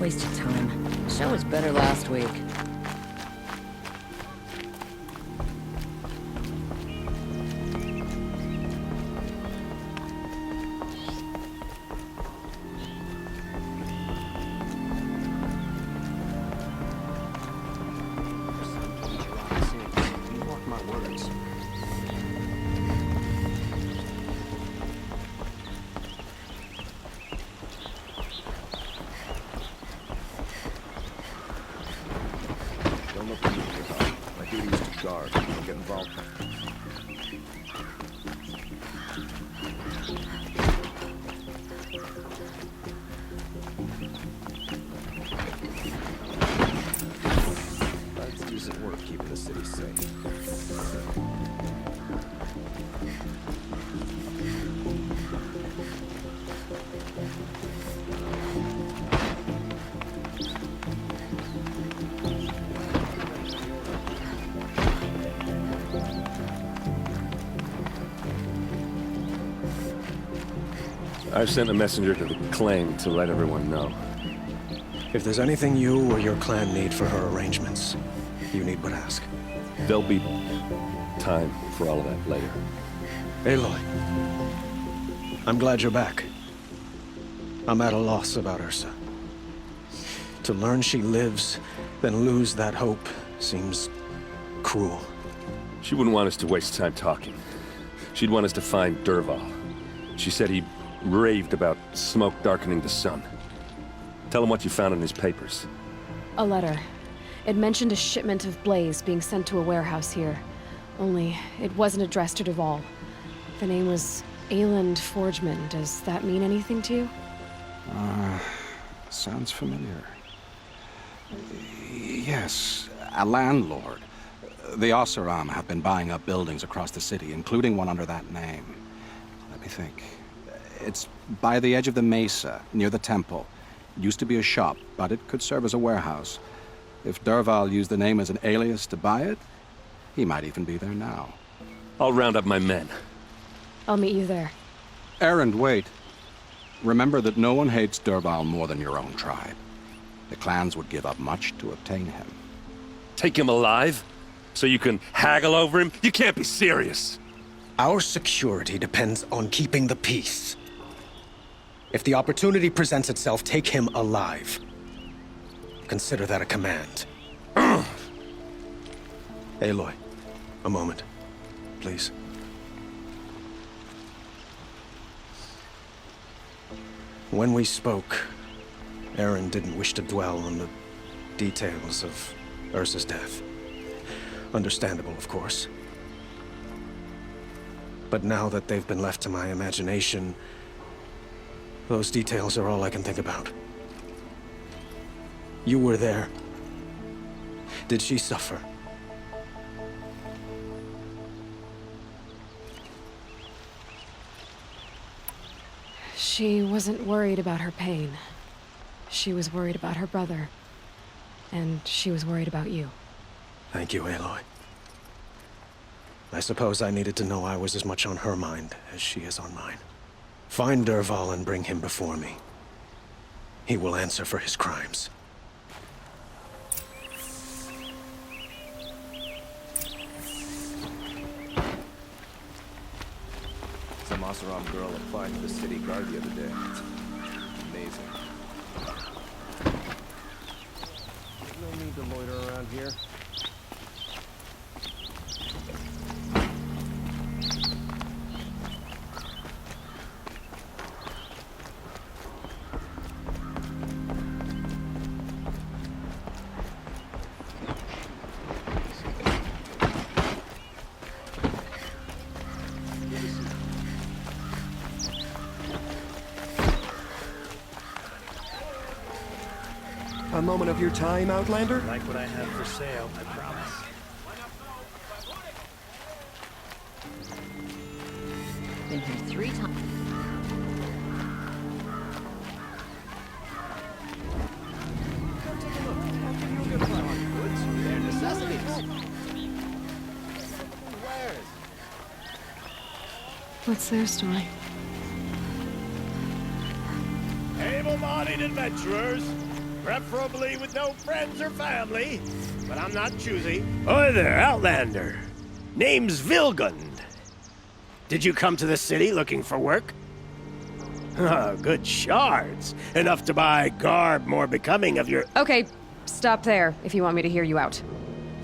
Wasted time. Show was better last week. I've sent a messenger to the clan to let everyone know. If there's anything you or your clan need for her arrangements, you need but ask. There'll be time for all of that later. Aloy, I'm glad you're back. I'm at a loss about Ursa. To learn she lives, then lose that hope seems cruel. She wouldn't want us to waste time talking. She'd want us to find Dervahl. She said he raved about smoke darkening the sun. Tell him what you found in his papers. A letter. It mentioned a shipment of blaze being sent to a warehouse here. Only, it wasn't addressed to Dervahl. The name was Ayland Forgeman. Does that mean anything to you? Sounds familiar. Yes, a landlord. The Oseram have been buying up buildings across the city, including one under that name. Let me think. It's by the edge of the mesa, near the temple. It used to be a shop, but it could serve as a warehouse. If Dervahl used the name as an alias to buy it, he might even be there now. I'll round up my men. I'll meet you there. Erend, wait. Remember that no one hates Dervahl more than your own tribe. The clans would give up much to obtain him. Take him alive? So you can haggle over him? You can't be serious. Our security depends on keeping the peace. If the opportunity presents itself, take him alive. Consider that a command. Aloy, a moment, please. When we spoke, Erend didn't wish to dwell on the details of Ursa's death. Understandable, of course. But now that they've been left to my imagination, those details are all I can think about. You were there. Did she suffer? She wasn't worried about her pain. She was worried about her brother. And she was worried about you. Thank you, Aloy. I suppose I needed to know I was as much on her mind as she is on mine. Find Dervahl and bring him before me. He will answer for his crimes. Some Oseram girl applied to the city guard the other day. Amazing. There's no need to loiter around here. A moment of your time, Outlander? Like what I have for sale, I promise. Been here 3 times. Come take a look. I'll give you a good price on goods. They're necessities. Wares. What's their story? Able-bodied adventurers, Preferably with no friends or family, but I'm not choosy. Oi there, Outlander. Name's Vilgund. Did you come to the city looking for work? Ah, good shards. Enough to buy garb more becoming of your... Okay, stop there if you want me to hear you out.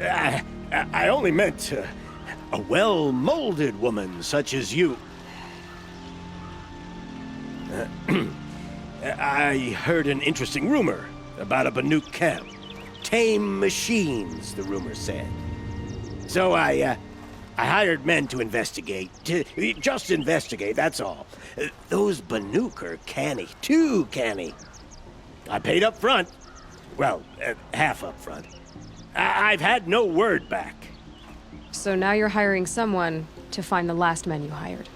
I only meant a well-molded woman such as you. I heard an interesting rumor about a Banuk camp. Tame machines, the rumor said. So I hired men to investigate. Just investigate, that's all. Those Banuk are canny, too canny. I paid up front. Well, half up front. I've had no word back. So now you're hiring someone to find the last men you hired.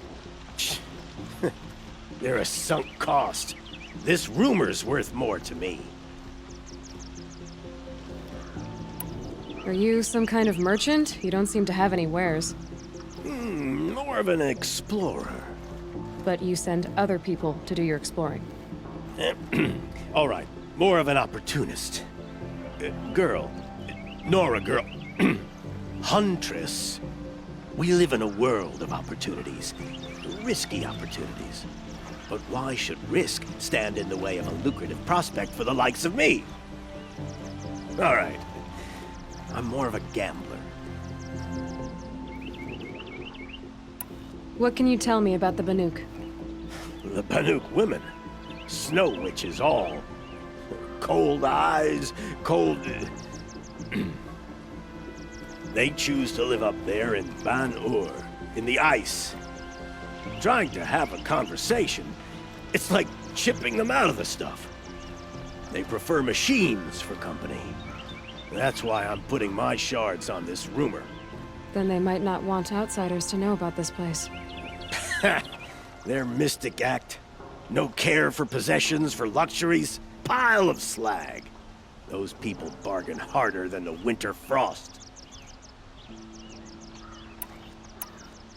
They're a sunk cost. This rumor's worth more to me. Are you some kind of merchant? You don't seem to have any wares. More of an explorer. But you send other people to do your exploring. All right, more of an opportunist. Girl. Nora girl. Huntress. We live in a world of opportunities. Risky opportunities. But why should risk stand in the way of a lucrative prospect for the likes of me? All right. I'm more of a gambler. What can you tell me about the Banuk? The Banuk women. Snow witches all. Cold eyes, cold... They choose to live up there in Ban-Ur, in the ice. Trying to have a conversation, it's like chipping them out of the stuff. They prefer machines for company. That's why I'm putting my shards on this rumor. Then they might not want outsiders to know about this place. Their mystic act. No care for possessions, for luxuries. Pile of slag. Those people bargain harder than the winter frost.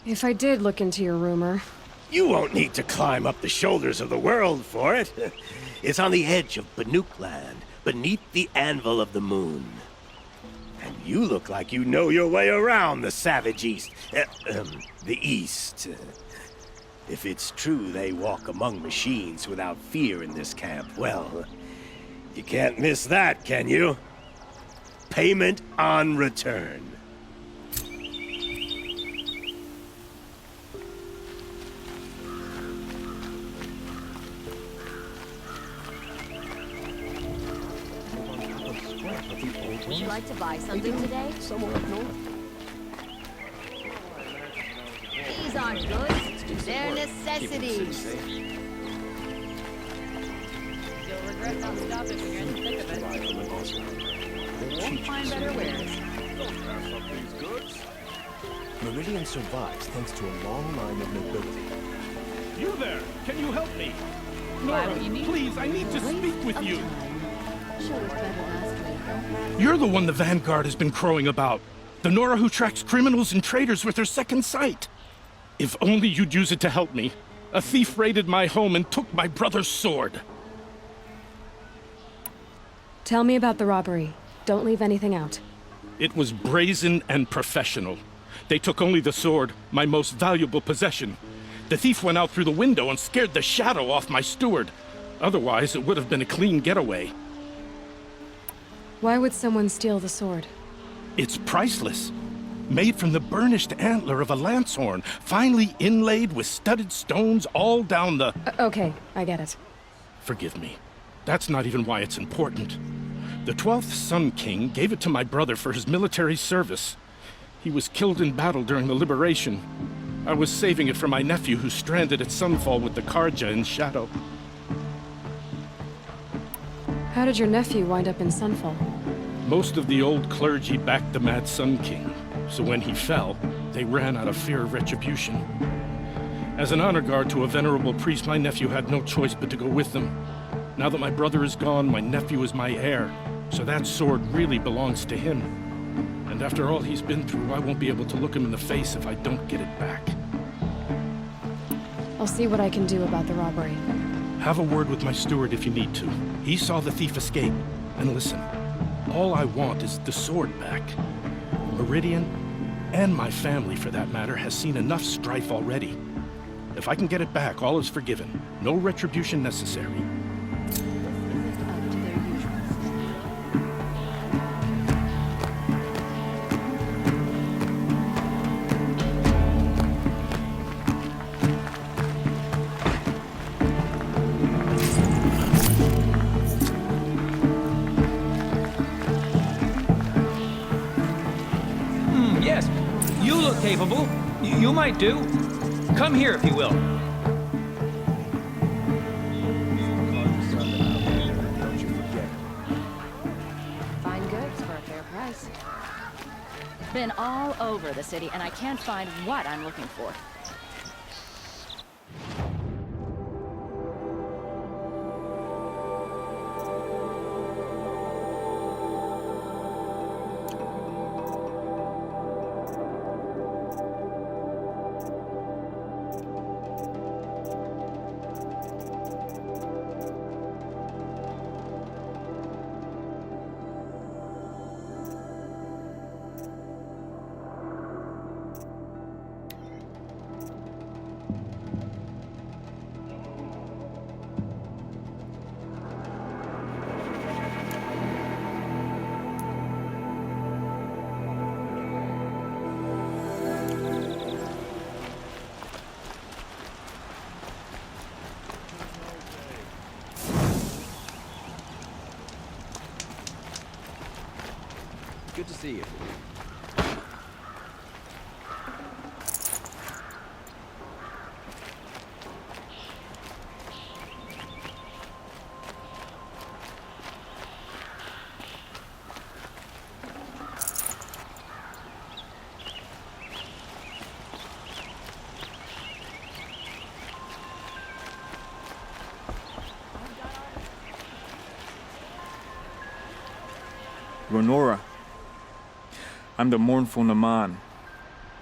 If I did look into your rumor... You won't need to climb up the shoulders of the world for it. It's on the edge of Banuk land, beneath the anvil of the moon. And you look like you know your way around the savage east. The east. If it's true they walk among machines without fear in this camp, well, you can't miss that, can you? Payment on return. Would you like to buy something today? Somewhere up north. These aren't goods, they're necessities. You'll regret not stopping when you're in the thick of it. Won't find better wares. Meridian survives thanks to a long line of nobility. You there! Can you help me? Why, Nora, what you need? please, I need to speak with you. Show was better last week. You're the one the Vanguard has been crowing about. The Nora who tracks criminals and traitors with her second sight. If only you'd use it to help me. A thief raided my home and took my brother's sword. Tell me about the robbery. Don't leave anything out. It was brazen and professional. They took only the sword, my most valuable possession. The thief went out through the window and scared the shadow off my steward. Otherwise, it would have been a clean getaway. Why would someone steal the sword? It's priceless. Made from the burnished antler of a lancehorn, finely inlaid with studded stones all down the... Okay, I get it. Forgive me. That's not even why it's important. The 12th Sun King gave it to my brother for his military service. He was killed in battle during the liberation. I was saving it for my nephew who's stranded at Sunfall with the Karja in shadow. How did your nephew wind up in Sunfall? Most of the old clergy backed the Mad Sun King, so when he fell, they ran out of fear of retribution. As an honor guard to a venerable priest, my nephew had no choice but to go with them. Now that my brother is gone, my nephew is my heir, so that sword really belongs to him. And after all he's been through, I won't be able to look him in the face if I don't get it back. I'll see what I can do about the robbery. Have a word with my steward if you need to. He saw the thief escape. And listen, all I want is the sword back. Meridian, and my family for that matter, has seen enough strife already. If I can get it back, all is forgiven. No retribution necessary. Yes, you look capable. You might do. Come here, if you will. Fine goods for a fair price. Been all over the city, and I can't find what I'm looking for. Good to see you. Renora. I'm the mournful Naman.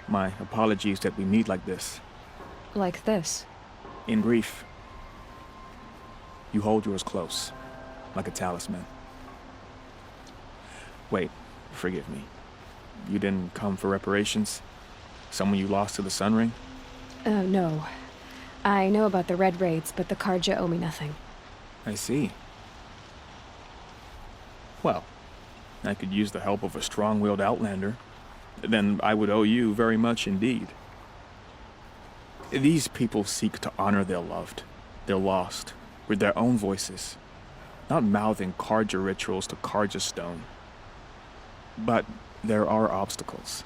My apologies that we meet like this. Like this. In brief, you hold yours close, like a talisman. Wait, forgive me. You didn't come for reparations? Someone you lost to the Sun Ring? No. I know about the Red Raids, but the Karja owe me nothing. I see. Well, I could use the help of a strong-willed outlander. Then I would owe you very much indeed. These people seek to honor their loved, their lost, with their own voices, not mouthing Karja rituals to Karja stone. But there are obstacles.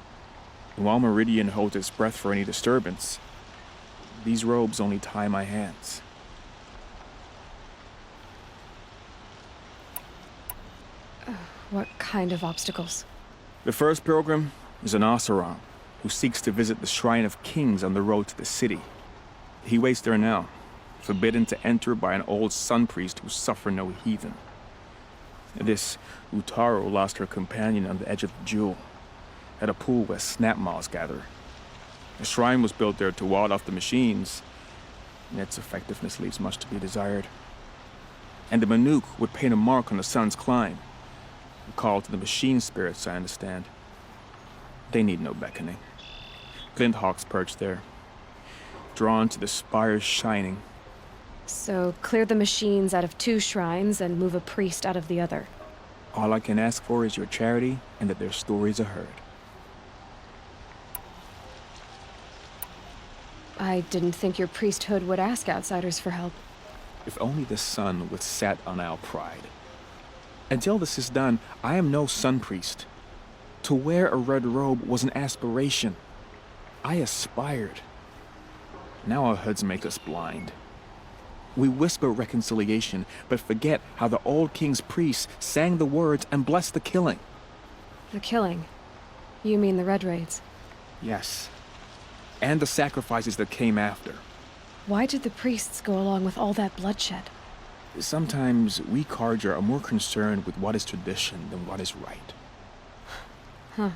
While Meridian holds its breath for any disturbance, these robes only tie my hands. What kind of obstacles? The first pilgrim is an Oseram who seeks to visit the Shrine of Kings on the road to the city. He waits there now, forbidden to enter by an old sun priest who suffered no heathen. This Utaro lost her companion on the edge of the jewel, at a pool where snap moths gather. The shrine was built there to ward off the machines, and its effectiveness leaves much to be desired. And the Manuk would paint a mark on the sun's climb, a call to the machine spirits, I understand. They need no beckoning. Glint hawks perch there, drawn to the spires shining. So clear the machines out of 2 shrines and move a priest out of the other. All I can ask for is your charity and that their stories are heard. I didn't think your priesthood would ask outsiders for help. If only the sun would set on our pride. Until this is done, I am no sun priest. To wear a red robe was an aspiration. I aspired. Now our hoods make us blind. We whisper reconciliation, but forget how the old king's priests sang the words and blessed the killing. The killing? You mean the Red Raids? Yes. And the sacrifices that came after. Why did the priests go along with all that bloodshed? Sometimes we Karja are more concerned with what is tradition than what is right. Huh.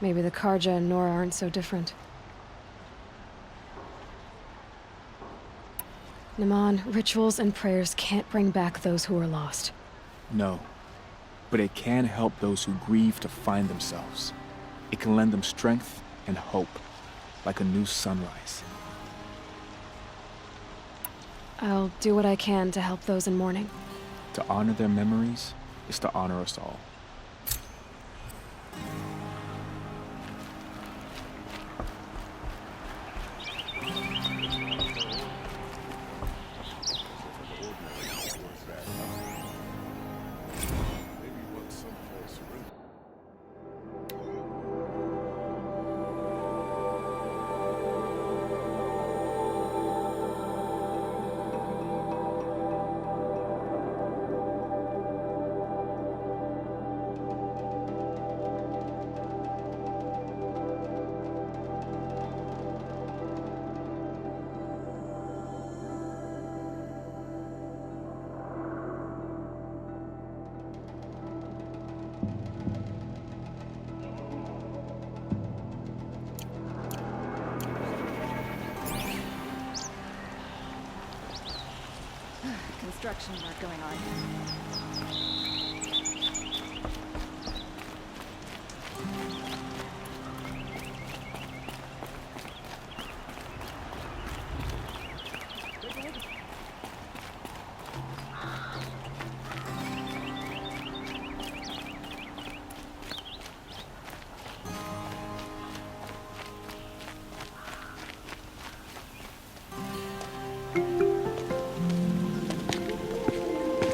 Maybe the Karja and Nora aren't so different. Naman, rituals and prayers can't bring back those who are lost. No, but it can help those who grieve to find themselves. It can lend them strength and hope, like a new sunrise. I'll do what I can to help those in mourning. To honor their memories is to honor us all. Construction work going on.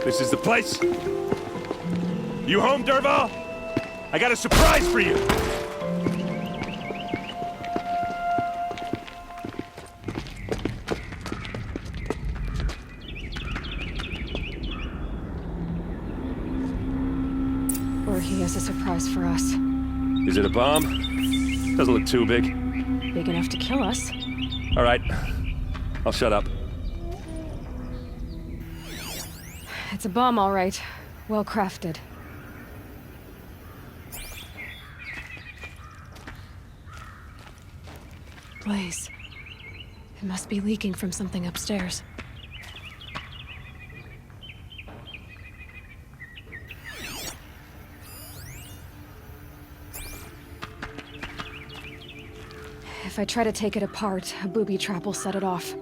This is the place? You home, Dervahl? I got a surprise for you! Or he has a surprise for us. Is it a bomb? Doesn't look too big. Big enough to kill us. All right. I'll shut up. It's a bomb, all right. Well crafted. Blaze. It must be leaking from something upstairs. If I try to take it apart, a booby trap will set it off.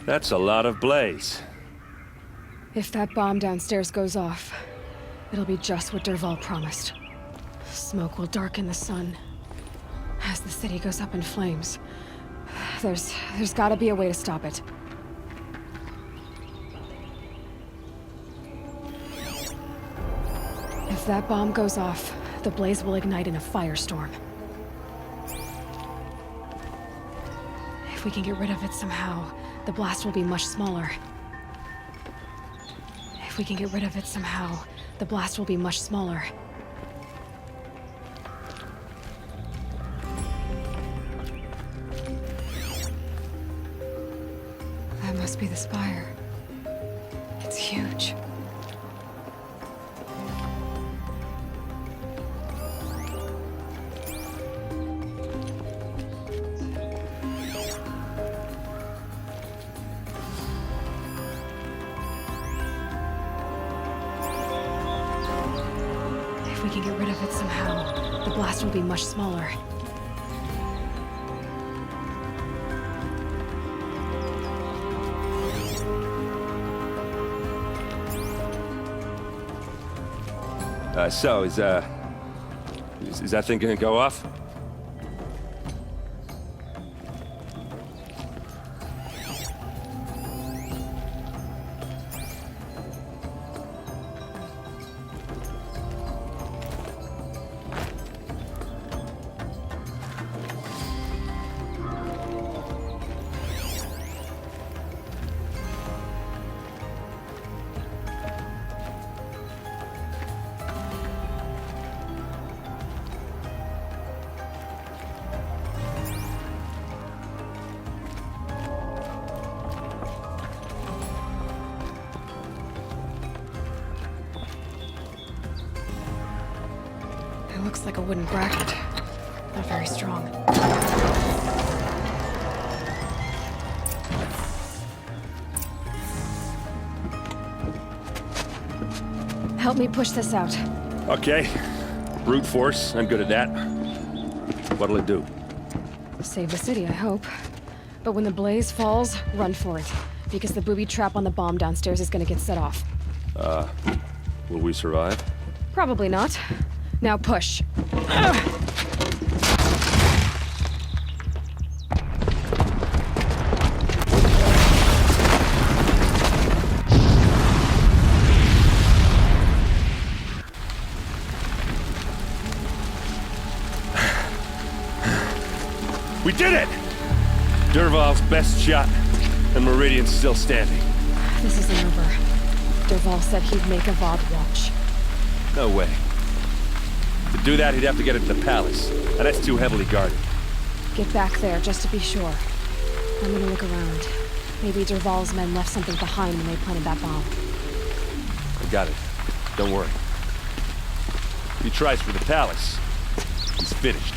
That's a lot of blaze. If that bomb downstairs goes off, it'll be just what Dervahl promised. Smoke will darken the sun. As the city goes up in flames, there's gotta be a way to stop it. If that bomb goes off, the blaze will ignite in a firestorm. If we can get rid of it somehow, the blast will be much smaller. If we can get rid of it somehow, the blast will be much smaller. That must be the spire. It's huge. If we can get rid of it somehow, the blast will be much smaller. So, is that thing gonna go off? Looks like a wooden bracket. Not very strong. Help me push this out. Okay. Brute force, I'm good at that. What'll it do? Save the city, I hope. But when the blaze falls, run for it. Because the booby trap on the bomb downstairs is gonna get set off. Will we survive? Probably not. Now push. We did it! Dervahl's best shot, and Meridian's still standing. This isn't over. Dervahl said he'd make a VOD watch. No way. To do that, he'd have to get into the palace, and that's too heavily guarded. Get back there, just to be sure. I'm gonna look around. Maybe Dervahl's men left something behind when they planted that bomb. I got it. Don't worry. If he tries for the palace, he's finished.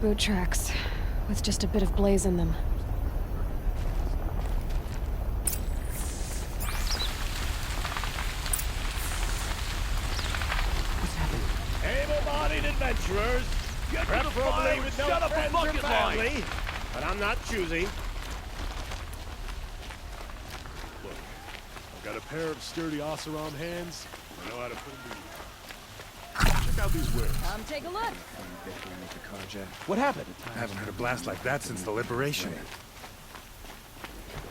Boot tracks, with just a bit of blaze in them. What's happening? Able-bodied adventurers, preferably with no friends or family, but I'm not choosy. Look, I've got a pair of sturdy Oseram hands. I know how to put them to use. Check out these wares. Come take a look. What happened? I haven't heard a blast like that since the liberation.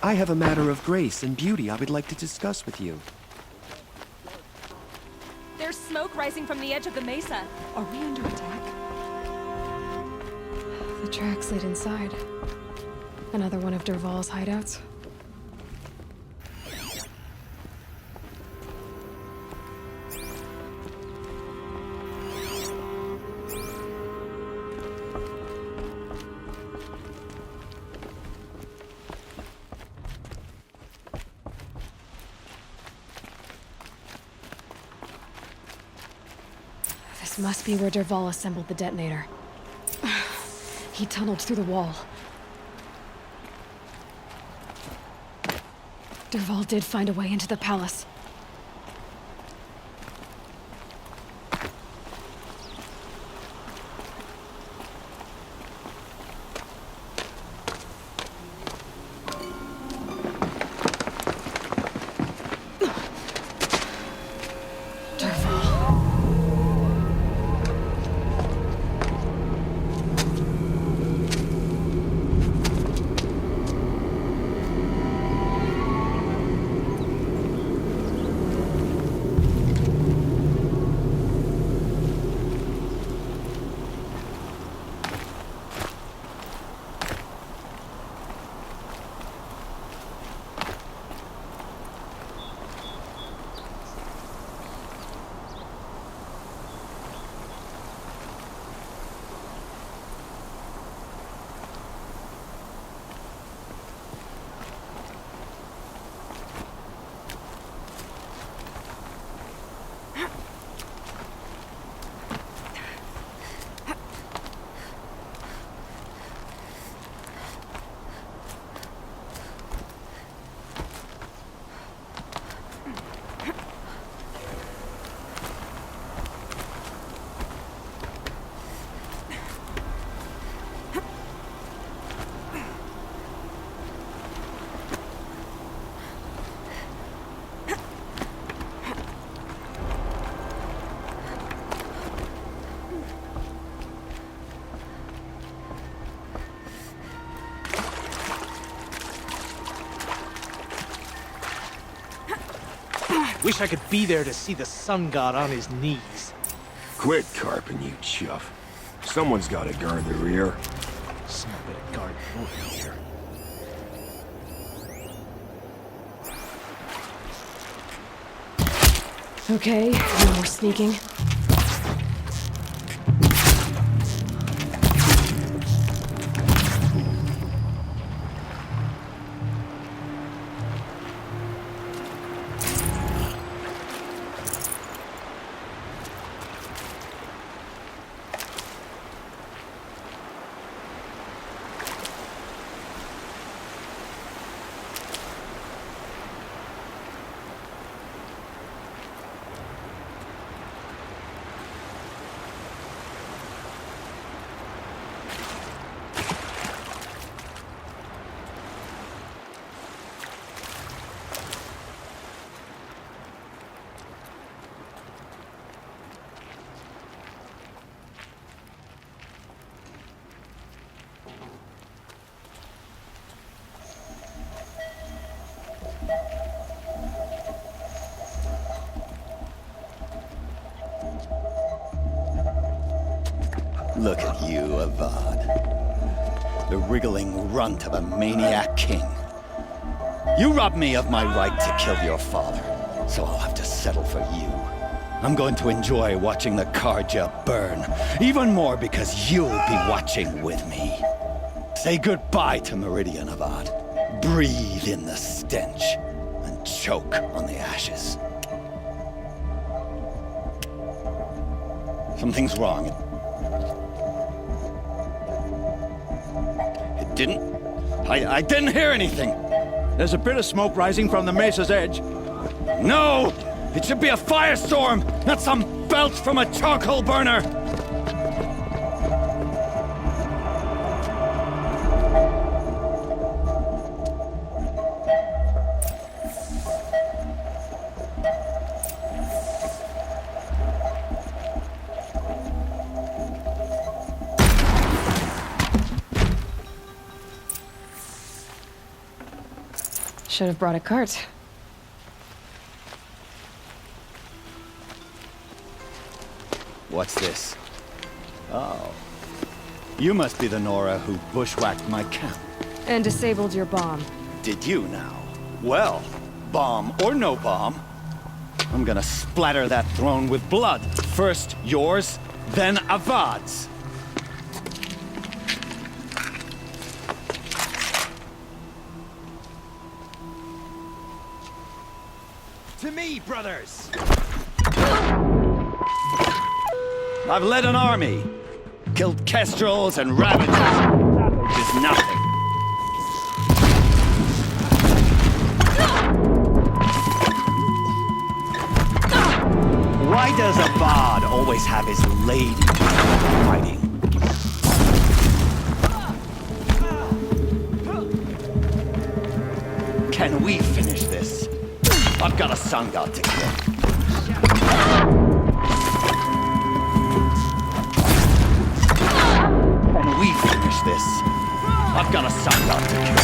I have a matter of grace and beauty I would like to discuss with you. There's smoke rising from the edge of the mesa. Are we under attack? The tracks lead inside. Another one of Dervahl's hideouts. This must be where Dervahl assembled the detonator. He tunneled through the wall. Dervahl did find a way into the palace. Wish I could be there to see the sun god on his knees. Quit carping, you chuff. Someone's got to guard the rear. Small bit of guard over here. Okay, no more sneaking. Look at you, Avad. The wriggling runt of a maniac king. You robbed me of my right to kill your father, so I'll have to settle for you. I'm going to enjoy watching the Karja burn, even more because you'll be watching with me. Say goodbye to Meridian, Avad. Breathe in the stench, and choke on the ashes. Something's wrong. I didn't hear anything. There's a bit of smoke rising from the mesa's edge. No! It should be a firestorm, not some belch from a charcoal burner! Should have brought a cart. What's this? Oh. You must be the Nora who bushwhacked my camp. And disabled your bomb. Did you now? Well, bomb or no bomb, I'm gonna splatter that throne with blood. First yours, then Avad's. To me, brothers! I've led an army. Killed kestrels and ravagers. Savage is nothing. Why does Avad always have his lady fighting? Can we finish this? I've got a sun god to kill. Can we finish this? I've got a sun god to kill.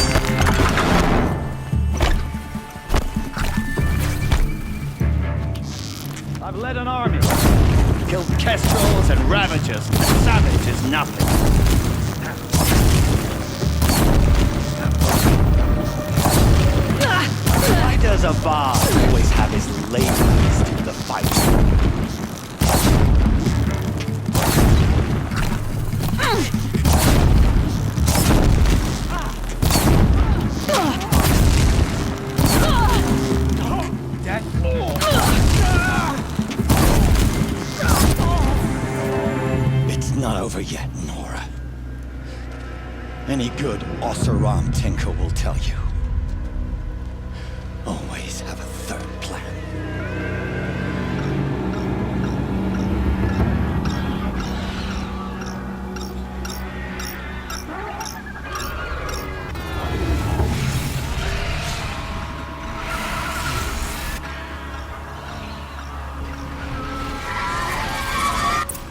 I've led an army. Killed kestrels and ravagers. A savage is nothing. Why does Avad always have his ladies do the fighting? It's not over yet, Nora. Any good Oseram tinker will tell you. Always have a third plan.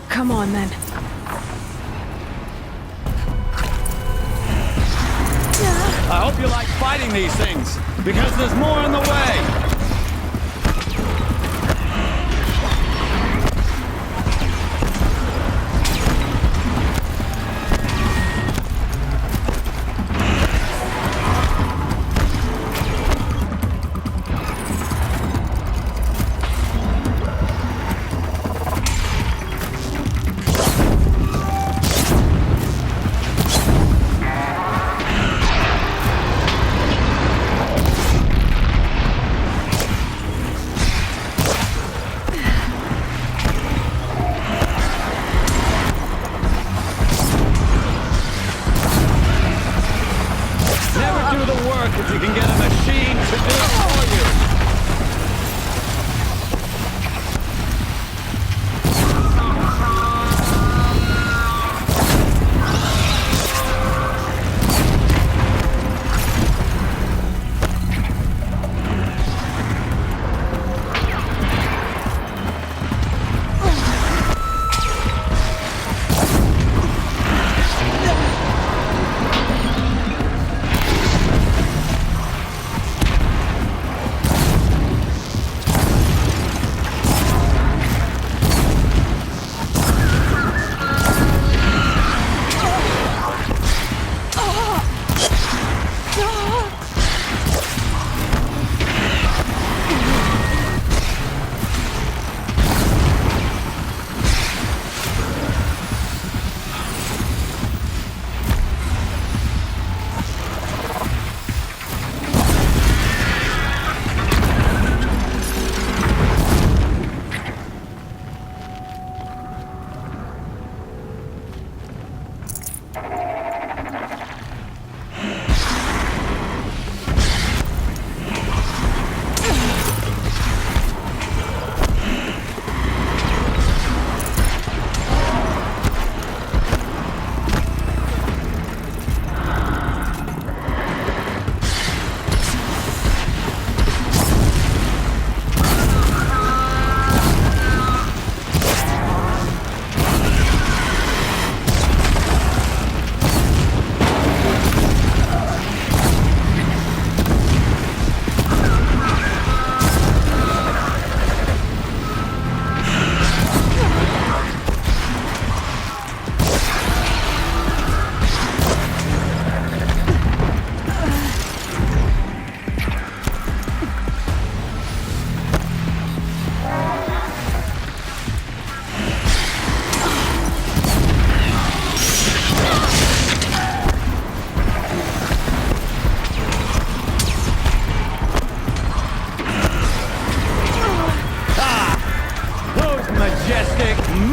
Come on, then. I hope you like fighting these things, because there's more on the way! You can get a machine to do it for you.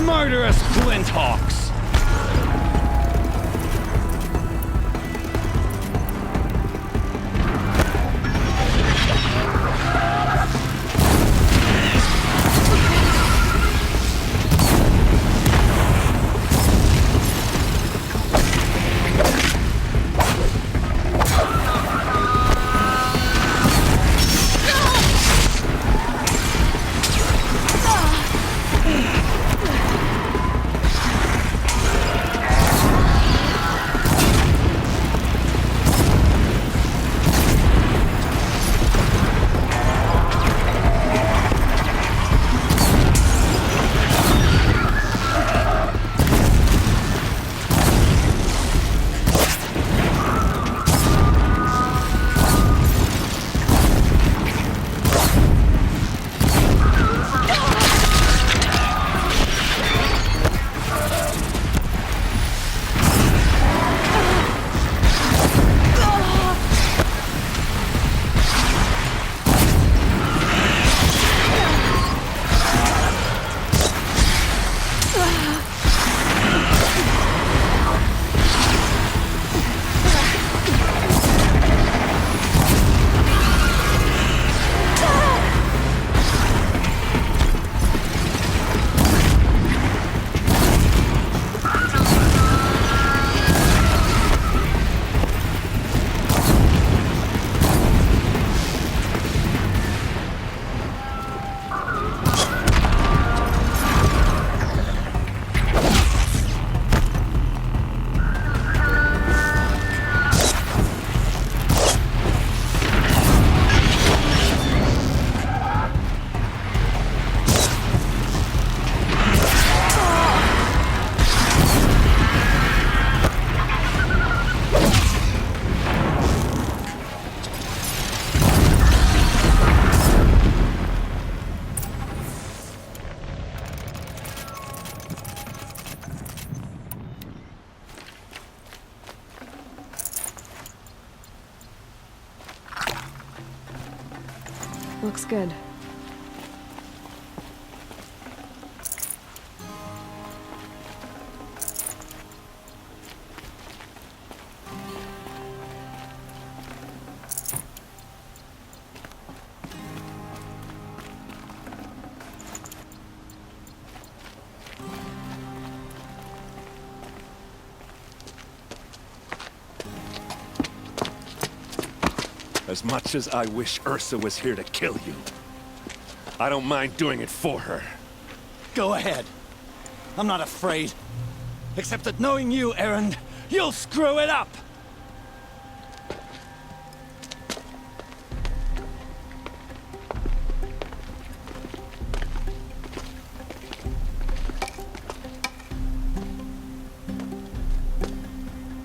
Murderous Glinthawks! Looks good. As much as I wish Ursa was here to kill you, I don't mind doing it for her. Go ahead. I'm not afraid. Except that knowing you, Aaron, you'll screw it up!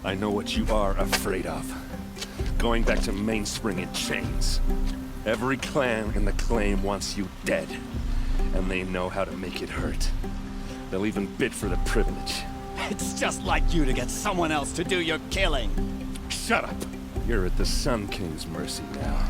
I know what you are afraid of. Going back to Mainspring in chains. Every clan in the claim wants you dead. And they know how to make it hurt. They'll even bid for the privilege. It's just like you to get someone else to do your killing. Shut up! You're at the Sun King's mercy now.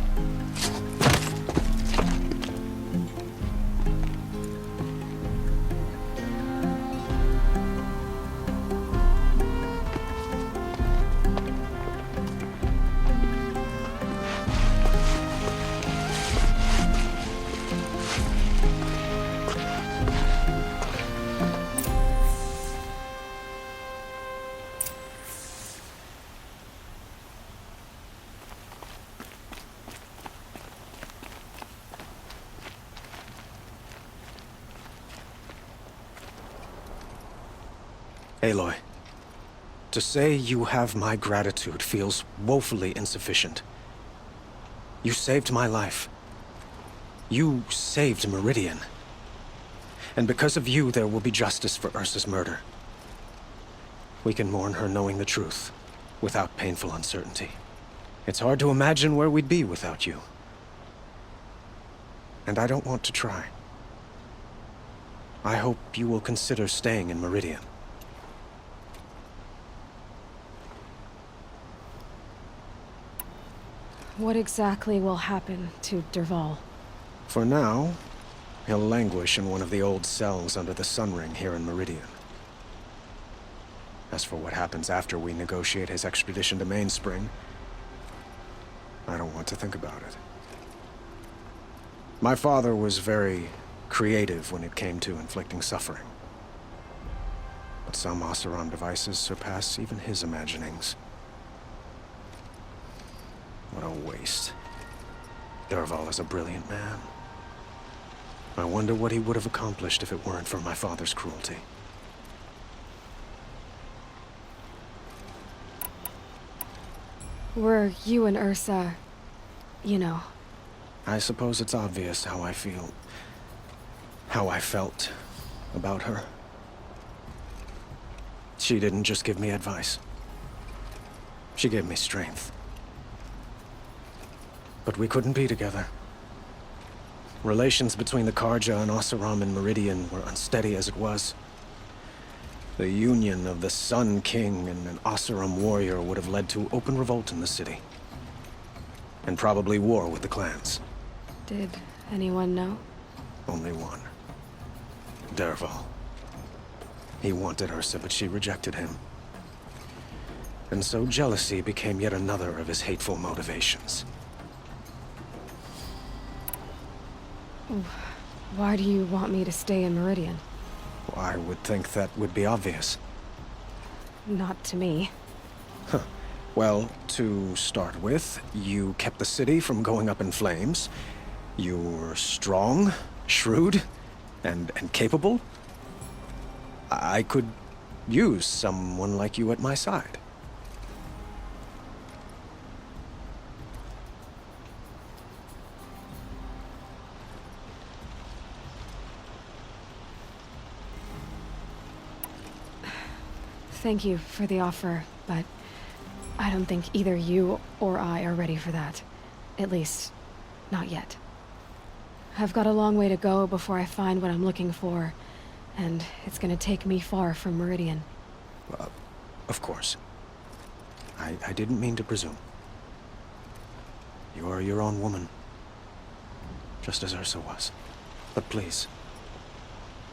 Aloy, to say you have my gratitude feels woefully insufficient. You saved my life. You saved Meridian. And because of you, there will be justice for Ursa's murder. We can mourn her knowing the truth, without painful uncertainty. It's hard to imagine where we'd be without you. And I don't want to try. I hope you will consider staying in Meridian. What exactly will happen to Dervahl? For now, he'll languish in one of the old cells under the Sun Ring here in Meridian. As for what happens after we negotiate his extradition to Mainspring, I don't want to think about it. My father was very creative when it came to inflicting suffering. But some Oseram devices surpass even his imaginings. What a waste. Dervahl is a brilliant man. I wonder what he would have accomplished if it weren't for my father's cruelty. Were you and Ursa, you know? I suppose it's obvious how I felt about her. She didn't just give me advice. She gave me strength. But we couldn't be together. Relations between the Karja and Oseram and Meridian were unsteady as it was. The union of the Sun King and an Oseram warrior would have led to open revolt in the city. And probably war with the clans. Did anyone know? Only one. Dervahl. He wanted Ursa, but she rejected him. And so jealousy became yet another of his hateful motivations. Why do you want me to stay in Meridian? I would think that would be obvious. Not to me. Huh. Well, to start with, you kept the city from going up in flames. You were strong, shrewd, and capable. I could use someone like you at my side. Thank you for the offer, but I don't think either you or I are ready for that. At least, not yet. I've got a long way to go before I find what I'm looking for, and it's gonna take me far from Meridian. Of course. I didn't mean to presume. You are your own woman, just as Ursa was. But please,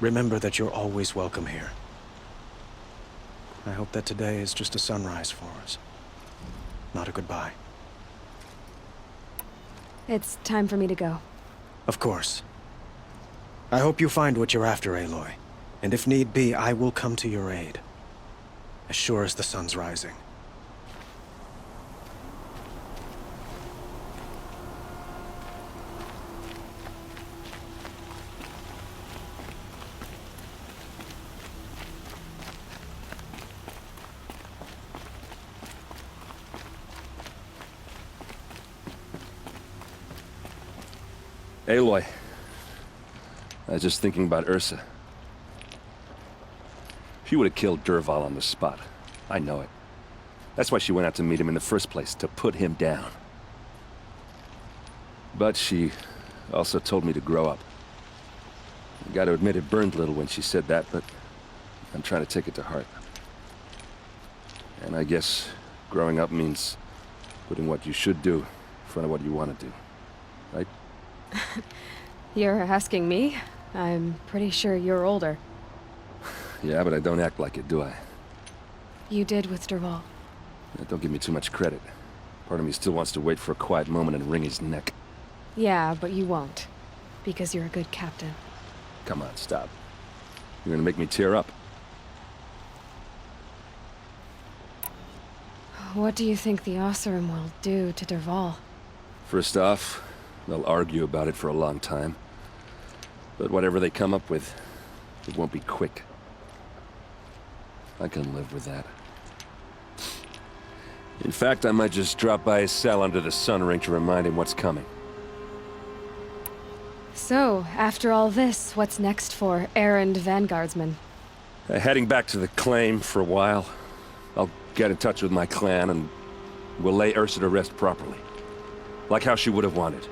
remember that you're always welcome here. I hope that today is just a sunrise for us, not a goodbye. It's time for me to go. Of course. I hope you find what you're after, Aloy. And if need be, I will come to your aid. As sure as the sun's rising. Aloy. I was just thinking about Ursa. She would have killed Dervahl on the spot. I know it. That's why she went out to meet him in the first place, to put him down. But she also told me to grow up. I gotta admit it burned a little when she said that, but I'm trying to take it to heart. And I guess growing up means putting what you should do in front of what you want to do. Right? You're asking me? I'm pretty sure you're older. Yeah, but I don't act like it, do I? You did with Dervahl. Yeah, don't give me too much credit. Part of me still wants to wait for a quiet moment and wring his neck. Yeah, but you won't. Because you're a good captain. Come on, stop. You're gonna make me tear up. What do you think the Oseram will do to Dervahl? First off, they'll argue about it for a long time. But whatever they come up with, it won't be quick. I can live with that. In fact, I might just drop by his cell under the sun ring to remind him what's coming. So, after all this, what's next for errand vanguardsman? Heading back to the claim for a while. I'll get in touch with my clan and we'll lay Ursa to rest properly. Like how she would have wanted.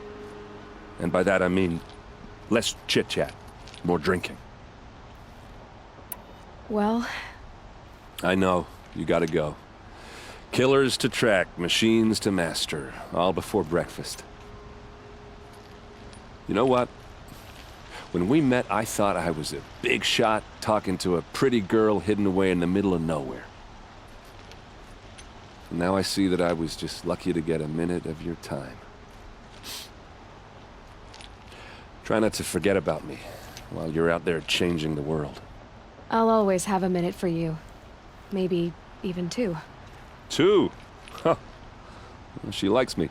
And by that I mean less chit-chat, more drinking. Well... I know, you gotta go. Killers to track, machines to master, all before breakfast. You know what? When we met, I thought I was a big shot talking to a pretty girl hidden away in the middle of nowhere. And now I see that I was just lucky to get a minute of your time. Try not to forget about me while you're out there changing the world. I'll always have a minute for you. Maybe even two. Two? Huh. Well, she likes me.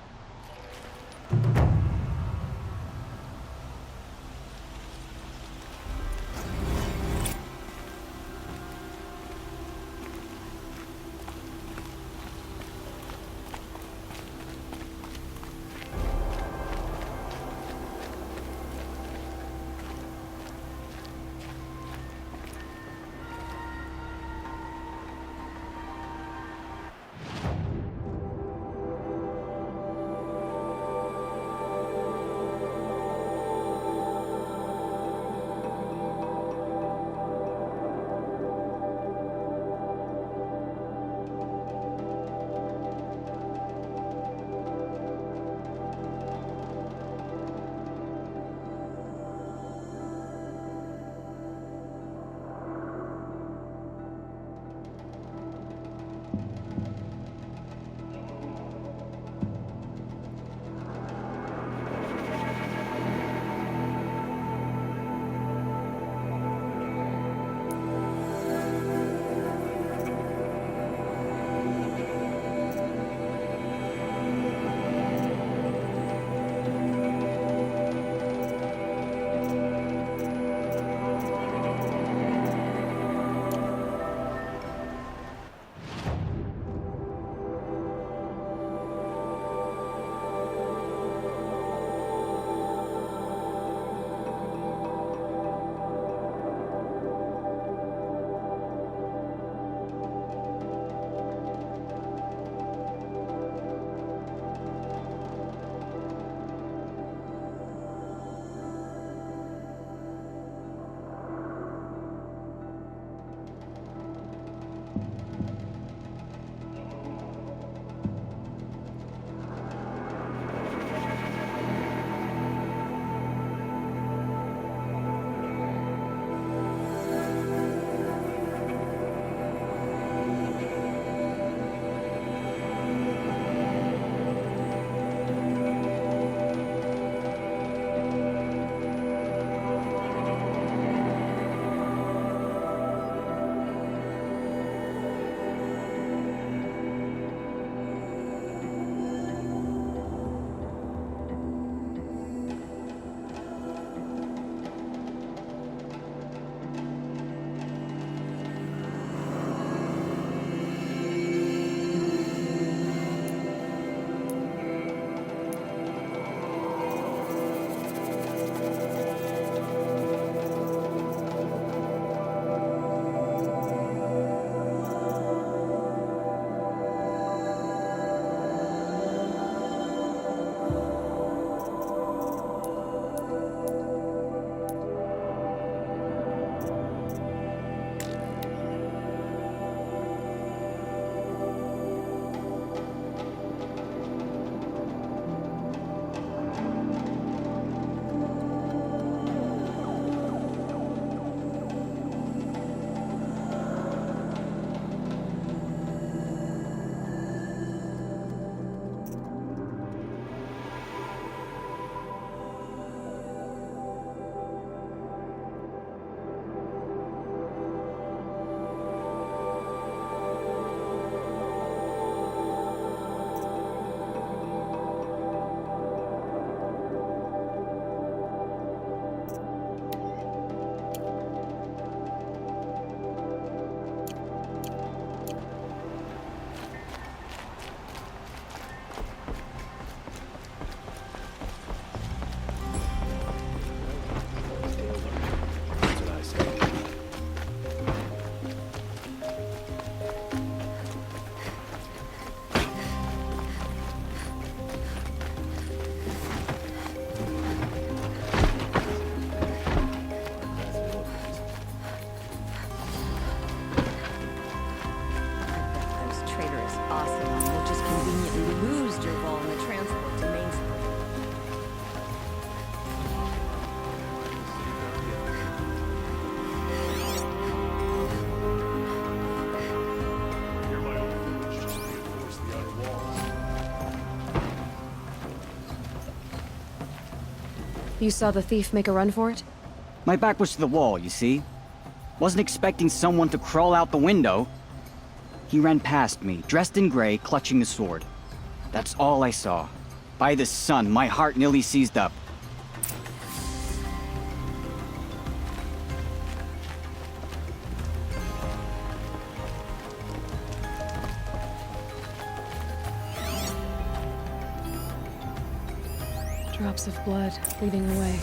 Ocelot will just conveniently lose Derval in the transport to Main Street. Here my own village just reinforced the outer walls. You saw the thief make a run for it? My back was to the wall, you see? Wasn't expecting someone to crawl out the window. He ran past me, dressed in gray, clutching a sword. That's all I saw. By the sun, my heart nearly seized up. Drops of blood bleeding away.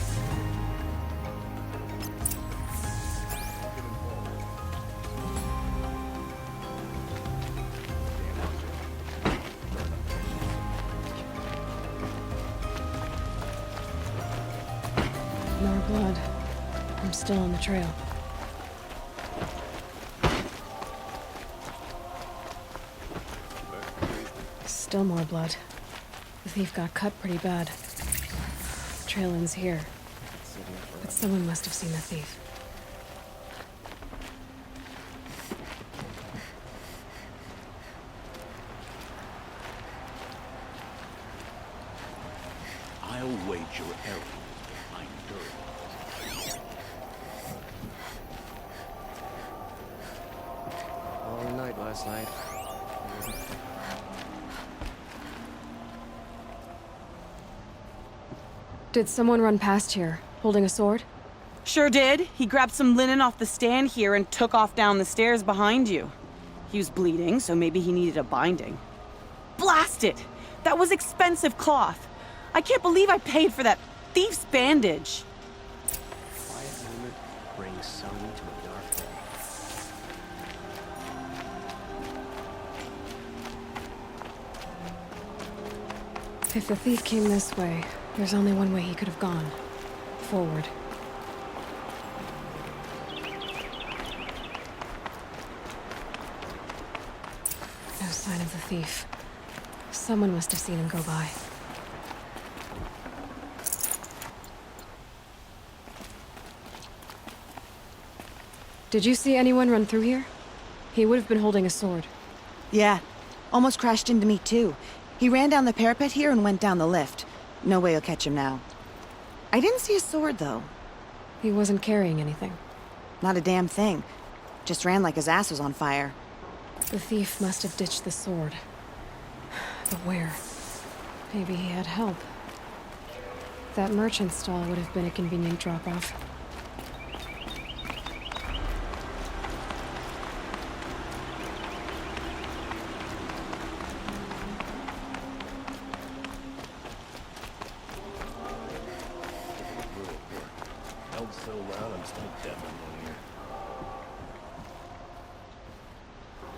More blood. I'm still on the trail. Still more blood. The thief got cut pretty bad. Trail ends here. But someone must have seen the thief. I'll wager Aaron behind Guerrilla. Long night last night. Did someone run past here, holding a sword? Sure did. He grabbed some linen off the stand here and took off down the stairs behind you. He was bleeding, so maybe he needed a binding. Blast it! That was expensive cloth. I can't believe I paid for that thief's bandage. Quiet moment brings Sony to a dark day. If the thief came this way, there's only one way he could have gone. Forward. No sign of the thief. Someone must have seen him go by. Did you see anyone run through here? He would have been holding a sword. Yeah. Almost crashed into me, too. He ran down the parapet here and went down the lift. No way you'll catch him now. I didn't see a sword, though. He wasn't carrying anything. Not a damn thing. Just ran like his ass was on fire. The thief must have ditched the sword. But where? Maybe he had help. That merchant stall would have been a convenient drop-off.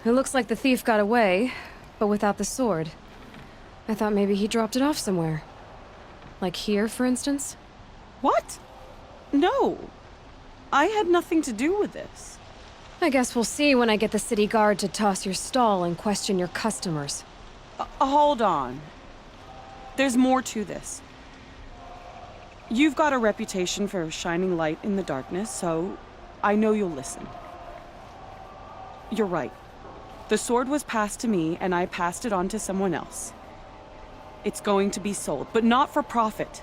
It looks like the thief got away, but without the sword. I thought maybe he dropped it off somewhere. Like here, for instance? What? No. I had nothing to do with this. I guess we'll see when I get the city guard to toss your stall and question your customers. Hold on. There's more to this. You've got a reputation for shining light in the darkness, so I know you'll listen. You're right. The sword was passed to me, and I passed it on to someone else. It's going to be sold, but not for profit.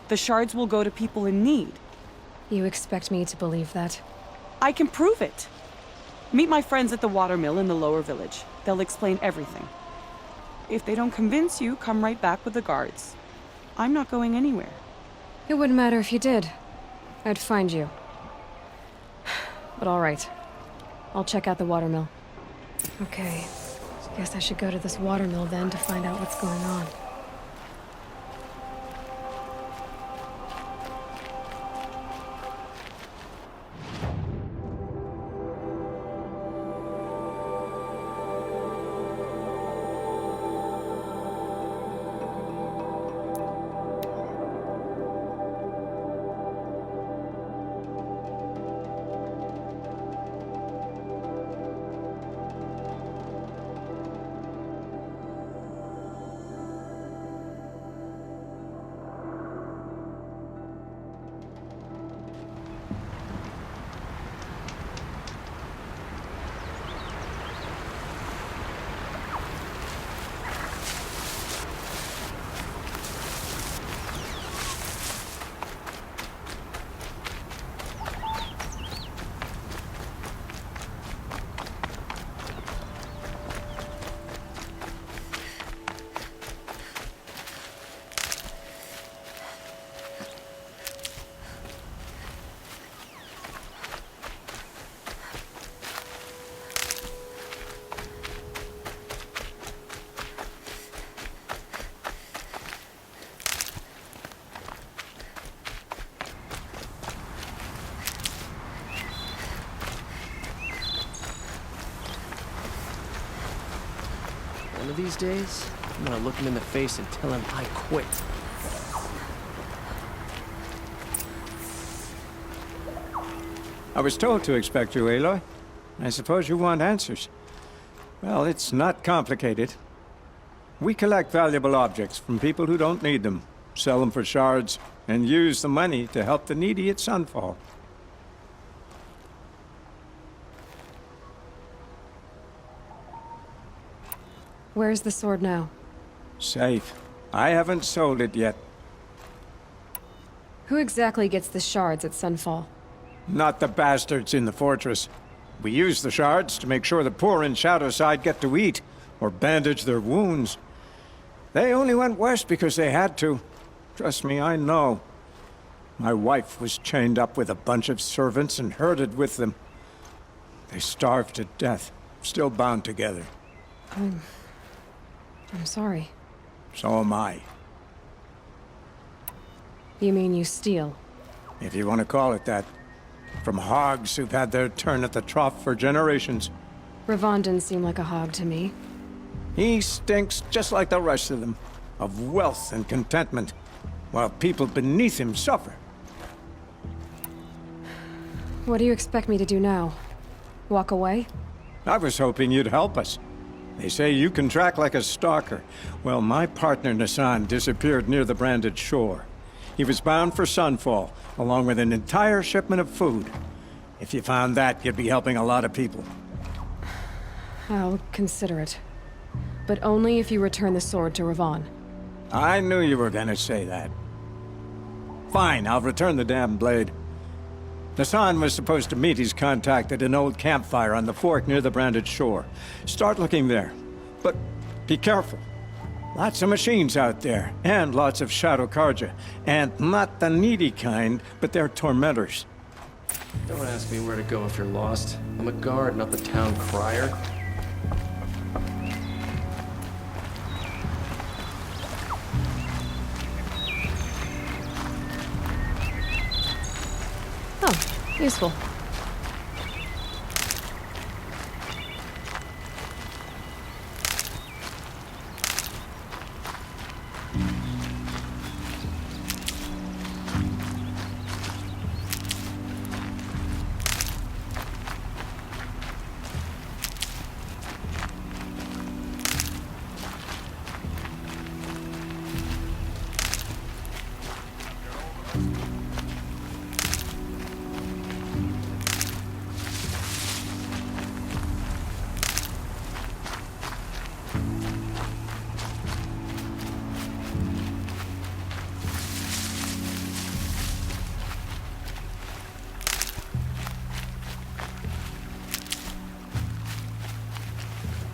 The shards will go to people in need. You expect me to believe that? I can prove it. Meet my friends at the watermill in the lower village. They'll explain everything. If they don't convince you, come right back with the guards. I'm not going anywhere. It wouldn't matter if you did. I'd find you. But all right. I'll check out the watermill. Okay. Guess I should go to this watermill then to find out what's going on. One of these days, I'm gonna look him in the face and tell him I quit. I was told to expect you, Aloy. I suppose you want answers. Well, it's not complicated. We collect valuable objects from people who don't need them, sell them for shards, and use the money to help the needy at Sunfall. Where's the sword now? Safe. I haven't sold it yet. Who exactly gets the shards at Sunfall? Not the bastards in the fortress. We use the shards to make sure the poor in Shadowside get to eat, or bandage their wounds. They only went west because they had to. Trust me, I know. My wife was chained up with a bunch of servants and herded with them. They starved to death, still bound together. I'm sorry. So am I. You mean you steal? If you want to call it that. From hogs who've had their turn at the trough for generations. Ravon didn't seem like a hog to me. He stinks just like the rest of them, of wealth and contentment, while people beneath him suffer. What do you expect me to do now? Walk away? I was hoping you'd help us. They say you can track like a stalker. Well, my partner Nassan disappeared near the branded shore. He was bound for Sunfall, along with an entire shipment of food. If you found that, you'd be helping a lot of people. I'll consider it. But only if you return the sword to Ravon. I knew you were gonna say that. Fine, I'll return the damn blade. Nassan was supposed to meet his contact at an old campfire on the fork near the branded shore. Start looking there. But be careful. Lots of machines out there, and lots of Shadow Karja. And not the needy kind, but they're tormentors. Don't ask me where to go if you're lost. I'm a guard, not the town crier. Oh, useful.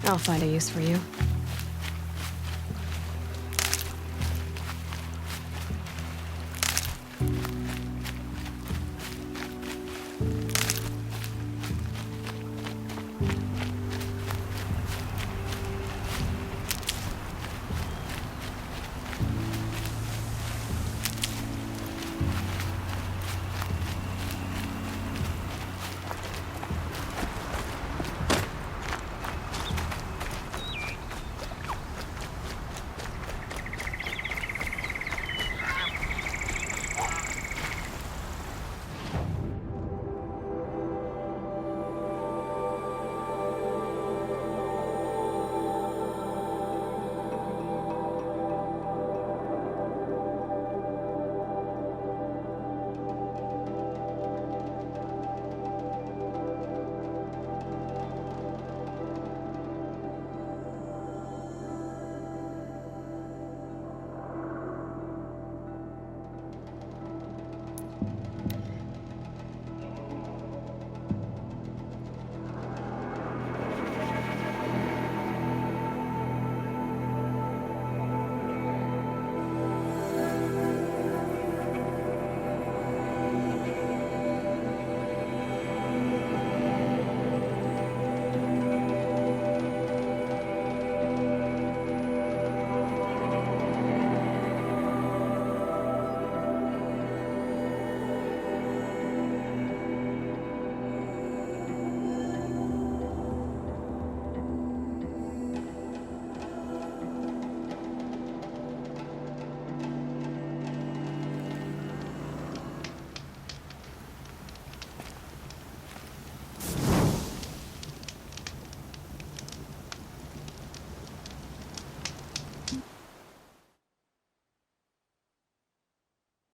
I'll find a use for you.